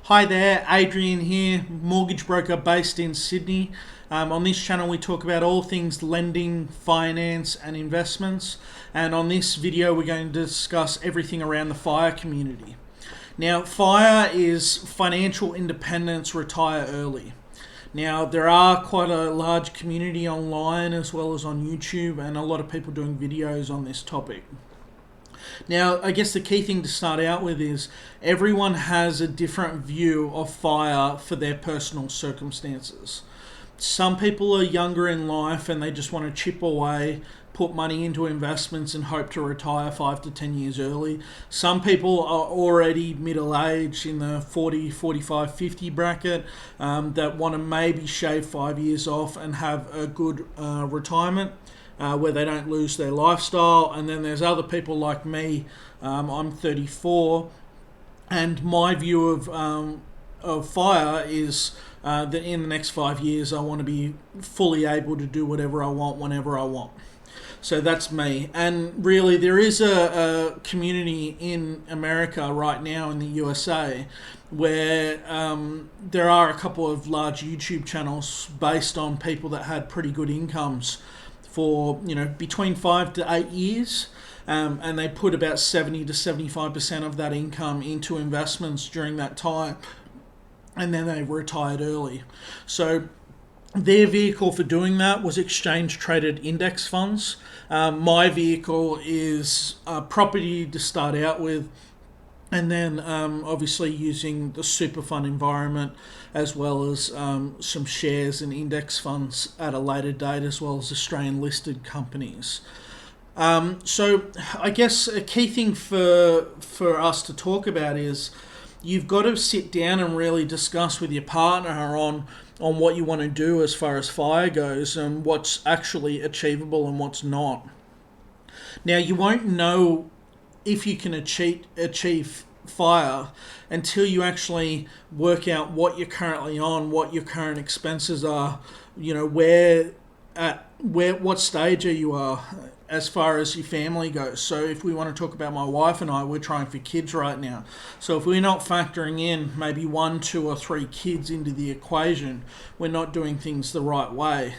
Hi there, Adrian here, mortgage broker based in Sydney. On this channel we talk about all things lending, finance and investments, and on this video we're going to discuss everything around the FIRE community. Now, FIRE is financial independence, retire early. Now, there are quite a large community online as well as on YouTube, and a lot of people doing videos on this topic. Now, I guess the key thing to start out with is everyone has a different view of FIRE for their personal circumstances. Some people are younger in life and they just want to chip away, put money into investments and hope to retire 5 to 10 years early. Some people are already middle-aged in the 40, 45, 50 bracket that want to maybe shave 5 years off and have a good retirement. Where they don't lose their lifestyle. And then there's other people like me. I'm 34, and my view of FIRE is that in the next 5 years I want to be fully able to do whatever I want whenever I want. So that's me. And really, there is a community in America right now, in the USA, where there are a couple of large YouTube channels based on people that had pretty good incomes for between 5 to 8 years, and they put about 70 to 75% of that income into investments during that time, and then they retired early. So their vehicle for doing that was exchange traded index funds. My vehicle is property to start out with, and then obviously using the super fund environment, as well as some shares and index funds at a later date, as well as Australian listed companies. So I guess a key thing for us to talk about is you've got to sit down and really discuss with your partner on what you want to do as far as FIRE goes, and what's actually achievable and what's not. Now, you won't know if you can achieve FIRE until you actually work out what you're currently on, what your current expenses are, what stage are you are as far as your family goes. So if we want to talk about my wife and I, we're trying for kids right now. So if we're not factoring in maybe 1, 2 or 3 kids into the equation, we're not doing things the right way.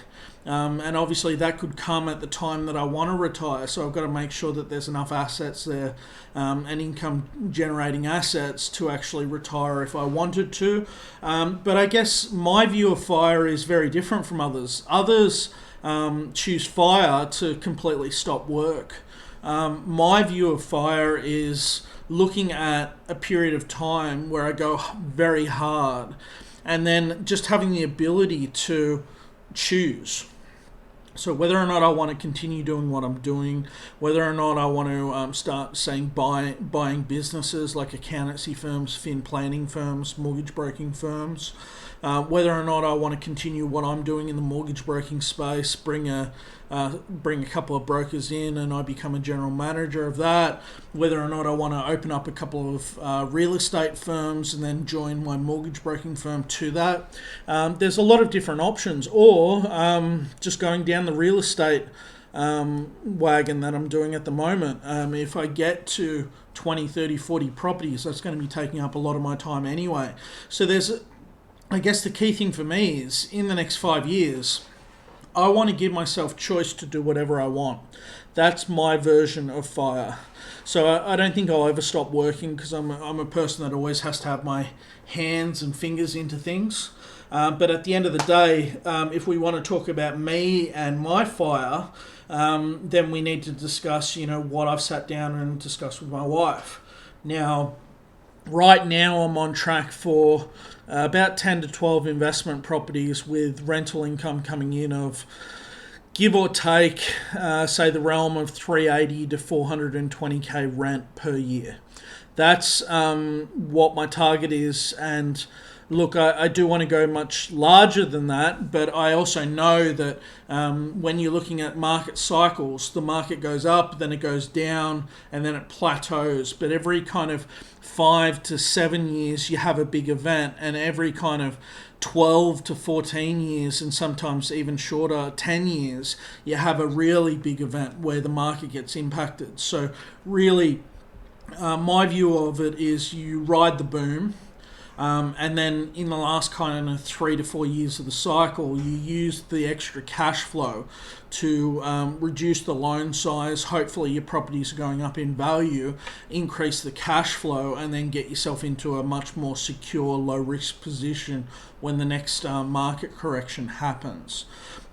And obviously that could come at the time that I want to retire. So I've got to make sure that there's enough assets there, and income generating assets to actually retire if I wanted to. But I guess my view of FIRE is very different from others. Others choose FIRE to completely stop work. My view of FIRE is looking at a period of time where I go very hard, and then just having the ability to choose. So whether or not I want to continue doing what I'm doing, whether or not I want to start buying businesses like accountancy firms, fin planning firms, mortgage broking firms, whether or not I want to continue what I'm doing in the mortgage broking space, bring a couple of brokers in and I become a general manager of that, whether or not I want to open up a couple of real estate firms and then join my mortgage broking firm to that. There's a lot of different options, or just going down the real estate wagon that I'm doing at the moment. If I get to 20, 30, 40 properties, that's going to be taking up a lot of my time anyway. So I guess the key thing for me is in the next 5 years, I want to give myself choice to do whatever I want. That's my version of FIRE. So I don't think I'll ever stop working, because I'm a person that always has to have my hands and fingers into things. But at the end of the day, if we want to talk about me and my FIRE, then we need to discuss, what I've sat down and discussed with my wife. Now, right now I'm on track for about 10 to 12 investment properties with rental income coming in of, give or take, say the realm of 380 to 420k rent per year. That's what my target is. And look, I do want to go much larger than that, but I also know that when you're looking at market cycles, the market goes up, then it goes down, and then it plateaus. But every kind of 5 to 7 years, you have a big event, and every kind of 12 to 14 years, and sometimes even shorter, 10 years, you have a really big event where the market gets impacted. So really, my view of it is you ride the boom. And then in the last kind of 3 to 4 years of the cycle, you use the extra cash flow to reduce the loan size. Hopefully your properties are going up in value, increase the cash flow, and then get yourself into a much more secure, low risk position when the next market correction happens.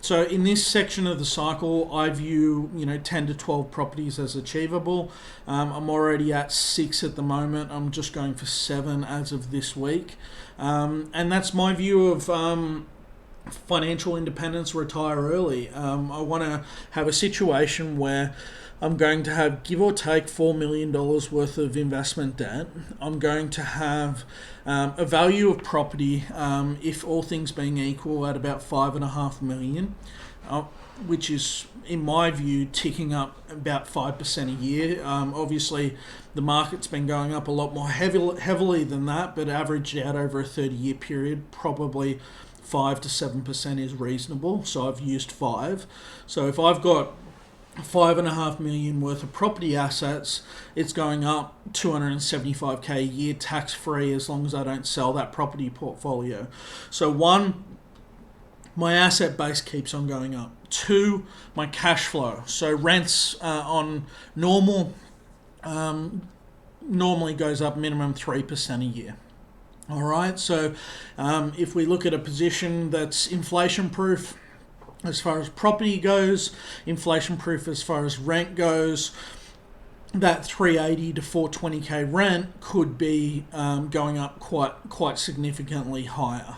So in this section of the cycle, I view 10 to 12 properties as achievable. I'm already at 6 at the moment. I'm just going for 7 as of this week, and that's my view of financial independence, retire early. I want to have a situation where I'm going to have, give or take, $4 million worth of investment debt. I'm going to have a value of property, if all things being equal, at about $5.5 million, which is, in my view, ticking up about 5% a year. Obviously, the market's been going up a lot more heavily than that, but averaged out over a 30-year period, probably 5 to 7% is reasonable. So I've used 5. So if I've got $5.5 million worth of property assets, it's going up $275K a year tax free as long as I don't sell that property portfolio. So 1, my asset base keeps on going up. 2, my cash flow. So rents on normally goes up minimum 3% a year. All right, so if we look at a position that's inflation proof as far as property goes, inflation proof as far as rent goes, that 380 to 420K rent could be going up quite significantly higher.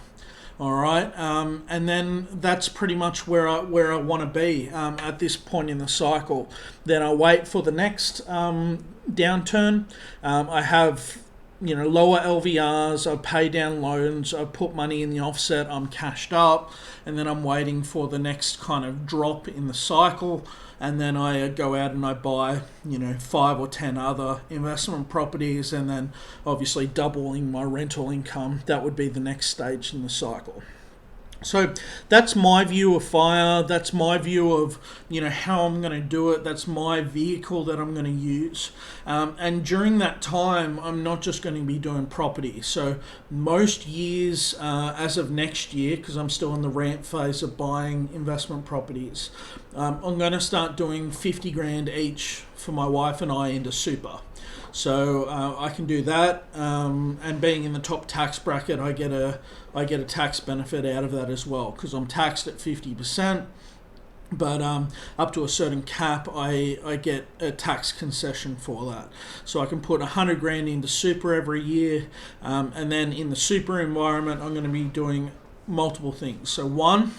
All right, and then that's pretty much where I want to be at this point in the cycle. Then I wait for the next downturn. I have lower LVRs, I pay down loans, I put money in the offset, I'm cashed up, and then I'm waiting for the next kind of drop in the cycle, and then I go out and I buy 5 or 10 other investment properties, and then obviously doubling my rental income. That would be the next stage in the cycle. So that's my view of FIRE. That's my view of how I'm going to do it. That's my vehicle that I'm going to use. And during that time, I'm not just going to be doing property. So most years, as of next year, because I'm still in the ramp phase of buying investment properties, I'm going to start doing 50 grand each for my wife and I into super. So I can do that, and being in the top tax bracket, I get a tax benefit out of that as well, because I'm taxed at 50%, but up to a certain cap, I get a tax concession for that. So I can put 100 grand into super every year, and then in the super environment, I'm going to be doing multiple things. So 1,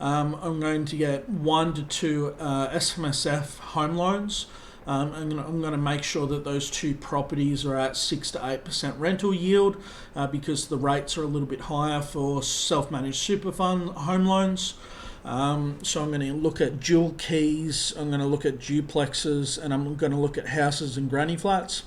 I'm going to get 1 to 2 SMSF home loans. I'm going to make sure that those 2 properties are at 6 to 8% rental yield, because the rates are a little bit higher for self-managed super fund home loans. So I'm going to look at dual keys, I'm going to look at duplexes, and I'm going to look at houses and granny flats.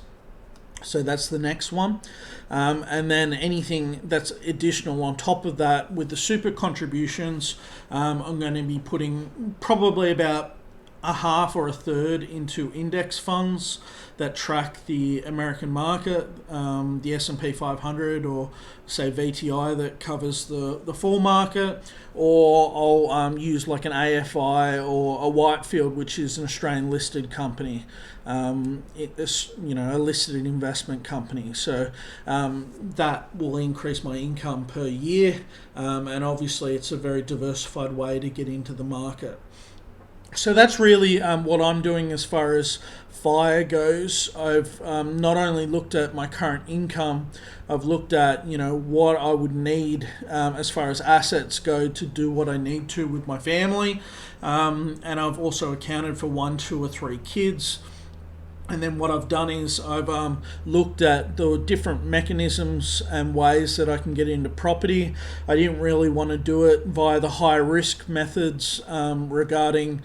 So that's the next one. And then anything that's additional on top of that with the super contributions, I'm going to be putting probably about a half or a third into index funds that track the American market, the S&P 500, or say VTI that covers the full market, or I'll use like an AFI or a Whitefield, which is an Australian listed company, a listed investment company. So that will increase my income per year, and obviously it's a very diversified way to get into the market. So that's really what I'm doing as far as FIRE goes. I've not only looked at my current income, I've looked at what I would need as far as assets go to do what I need to with my family, and I've also accounted for 1, 2, or 3 kids. And then what I've done is I've looked at the different mechanisms and ways that I can get into property. I didn't really want to do it via the high risk methods regarding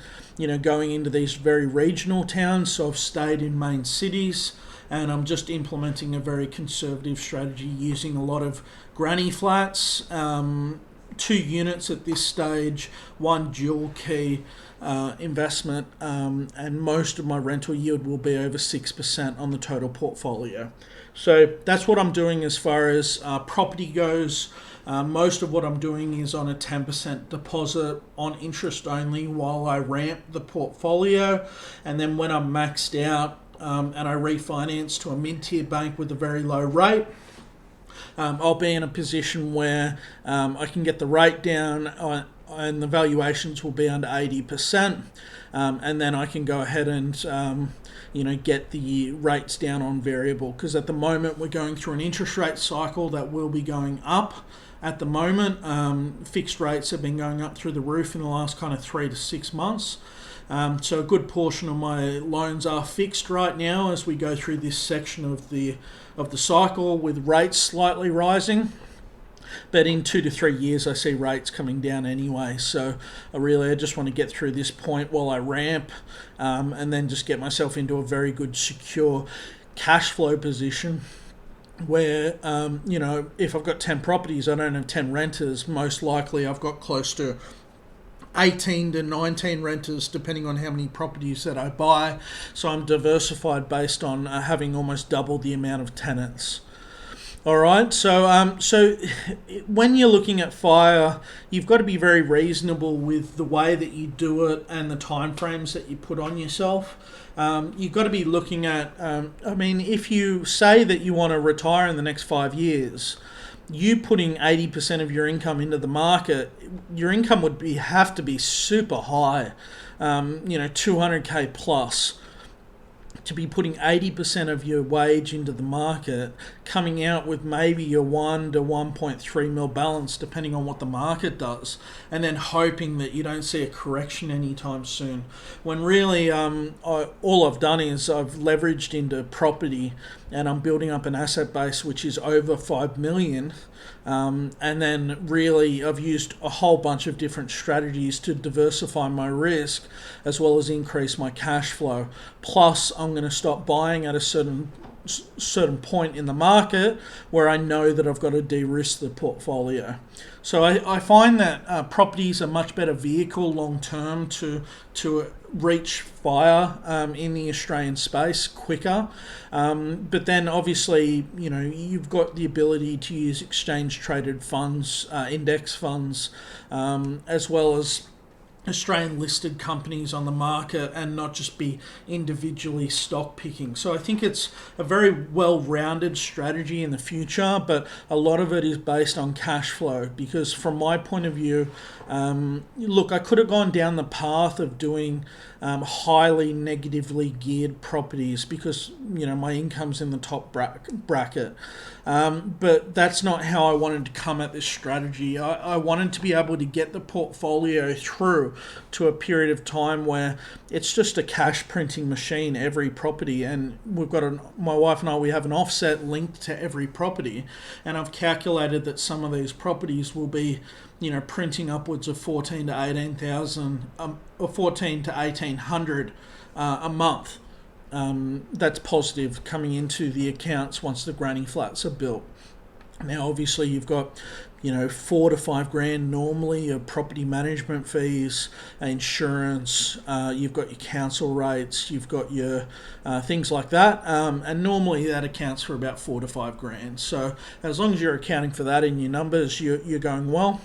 going into these very regional towns. So I've stayed in main cities, and I'm just implementing a very conservative strategy using a lot of granny flats, 2 units at this stage, 1 dual key investment, and most of my rental yield will be over 6% on the total portfolio. So that's what I'm doing as far as property goes. Most of what I'm doing is on a 10% deposit on interest only while I ramp the portfolio. And then when I'm maxed out and I refinance to a mid-tier bank with a very low rate, I'll be in a position where I can get the rate down and the valuations will be under 80%. And then I can go ahead and get the rates down on variable, because at the moment we're going through an interest rate cycle that will be going up. At the moment, fixed rates have been going up through the roof in the last kind of 3 to 6 months. So a good portion of my loans are fixed right now as we go through this section of the cycle, with rates slightly rising. But in 2 to 3 years, I see rates coming down anyway. So I just want to get through this point while I ramp, and then just get myself into a very good, secure cash flow position where, if I've got 10 properties, I don't have 10 renters. Most likely I've got close to 18 to 19 renters, depending on how many properties that I buy. So I'm diversified based on having almost double the amount of tenants. All right, so when you're looking at fire, you've got to be very reasonable with the way that you do it and the timeframes that you put on yourself. You've got to be looking at, if you say that you want to retire in the next 5 years, you putting 80% of your income into the market, your income would have to be super high, 200K plus, to be putting 80% of your wage into the market, coming out with maybe your 1 to 1.3 mil balance, depending on what the market does, and then hoping that you don't see a correction anytime soon. When really, all I've done is I've leveraged into property, and I'm building up an asset base which is over 5 million. And then really I've used a whole bunch of different strategies to diversify my risk as well as increase my cash flow. Plus, I'm going to stop buying at a certain point in the market where I know that I've got to de-risk the portfolio. So I find that property is a much better vehicle long term to reach fire in the Australian space quicker. But then obviously, you've got the ability to use exchange traded funds, index funds, as well as Australian listed companies on the market, and not just be individually stock picking. So I think it's a very well-rounded strategy in the future, but a lot of it is based on cash flow, because from my point of view, look, I could have gone down the path of doing highly negatively geared properties because my income's in the top bracket, but that's not how I wanted to come at this strategy. I wanted to be able to get the portfolio through to a period of time where it's just a cash printing machine, every property, and we've got my wife and I, we have an offset linked to every property, and I've calculated that some of these properties will be printing upwards of 14 to 18,000 or 14 to 1800 a month. That's positive coming into the accounts once the granny flats are built. Now, obviously, you've got 4 to 5 grand normally of property management fees, insurance. You've got your council rates. You've got your things like that, and normally that accounts for about 4 to 5 grand. So as long as you're accounting for that in your numbers, you're going well.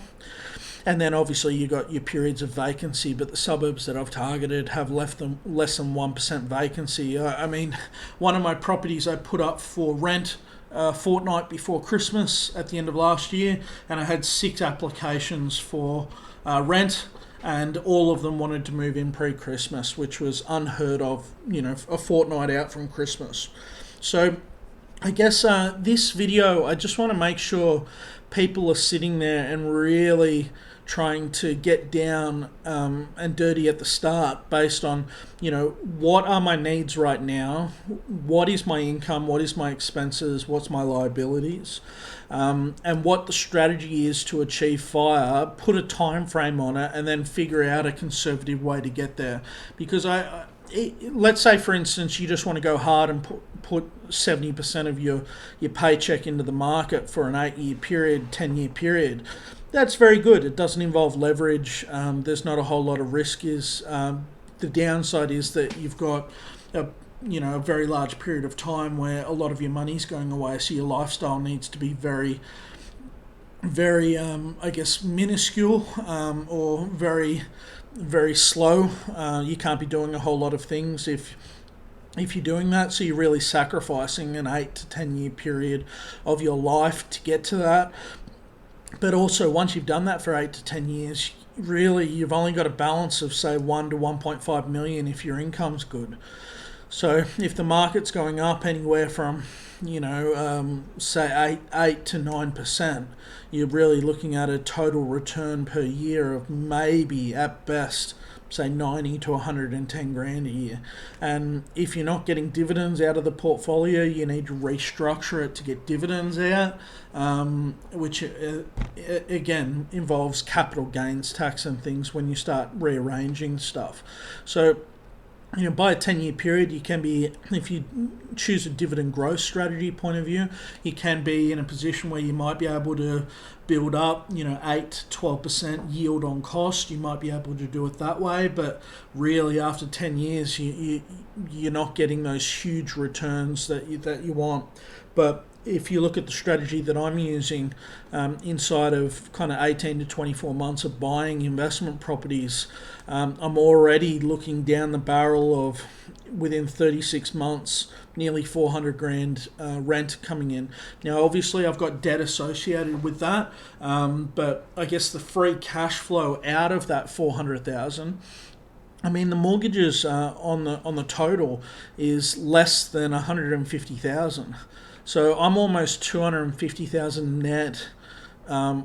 And then obviously you got your periods of vacancy, but the suburbs that I've targeted have less than 1% vacancy. One of my properties I put up for rent a fortnight before Christmas at the end of last year, and I had 6 applications for rent, and all of them wanted to move in pre-Christmas, which was unheard of, a fortnight out from Christmas. So I guess this video, I just want to make sure people are sitting there and really trying to get down and dirty at the start based on, what are my needs right now? What is my income? What is my expenses? What's my liabilities? And what the strategy is to achieve fire, put a time frame on it, and then figure out a conservative way to get there. Because let's say, for instance, you just want to go hard and put 70% of your paycheck into the market for an 8-year period, 10-year period. That's very good. It doesn't involve leverage. There's not a whole lot of risk. The downside is that you've got a very large period of time where a lot of your money's going away, so your lifestyle needs to be very, very, I guess, minuscule, or very, very slow. You can't be doing a whole lot of things if you're doing that, so you're really sacrificing an 8 to 10 year period of your life to get to that. But also, once you've done that for 8 to 10 years, really you've only got a balance of say 1 to 1.5 million if your income's good. So if the market's going up anywhere from, say 8 to 9%, you're really looking at a total return per year of maybe at best say 90 to 110 grand a year. And if you're not getting dividends out of the portfolio, you need to restructure it to get dividends out, which again involves capital gains tax and things when you start rearranging stuff. So by a 10-year period, you can be, if you choose a dividend growth strategy point of view, you can be in a position where you might be able to build up, 8 to 12% yield on cost. You might be able to do it that way, but really after 10 years, you're not getting those huge returns that you want. But if you look at the strategy that I'm using, inside of kind of 18 to 24 months of buying investment properties, I'm already looking down the barrel of, within 36 months, nearly 400 grand rent coming in. Now, obviously, I've got debt associated with that, but I guess the free cash flow out of that 400,000. I mean, the mortgages on the total is less than 150,000. So I'm almost 250,000 net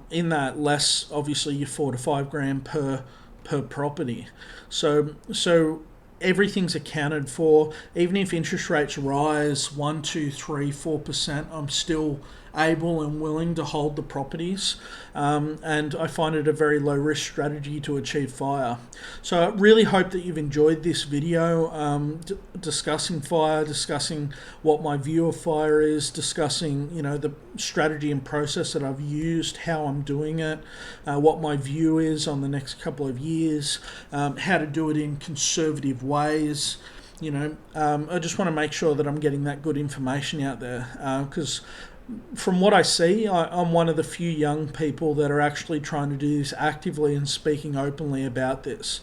in that, less obviously your 4 to 5 grand per property. So everything's accounted for. Even if interest rates rise 1, 2, 3, 4%, I'm still able and willing to hold the properties, and I find it a very low risk strategy to achieve FIRE. So I really hope that you've enjoyed this video, discussing FIRE, discussing what my view of FIRE is, discussing the strategy and process that I've used, how I'm doing it, what my view is on the next couple of years, how to do it in conservative ways. I just want to make sure that I'm getting that good information out there, because from what I see, I'm one of the few young people that are actually trying to do this actively and speaking openly about this.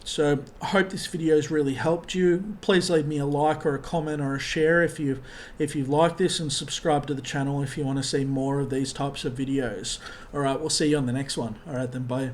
So I hope this video has really helped you. Please leave me a like or a comment or a share if you've liked this, and subscribe to the channel if you want to see more of these types of videos. All right, we'll see you on the next one. All right then, bye.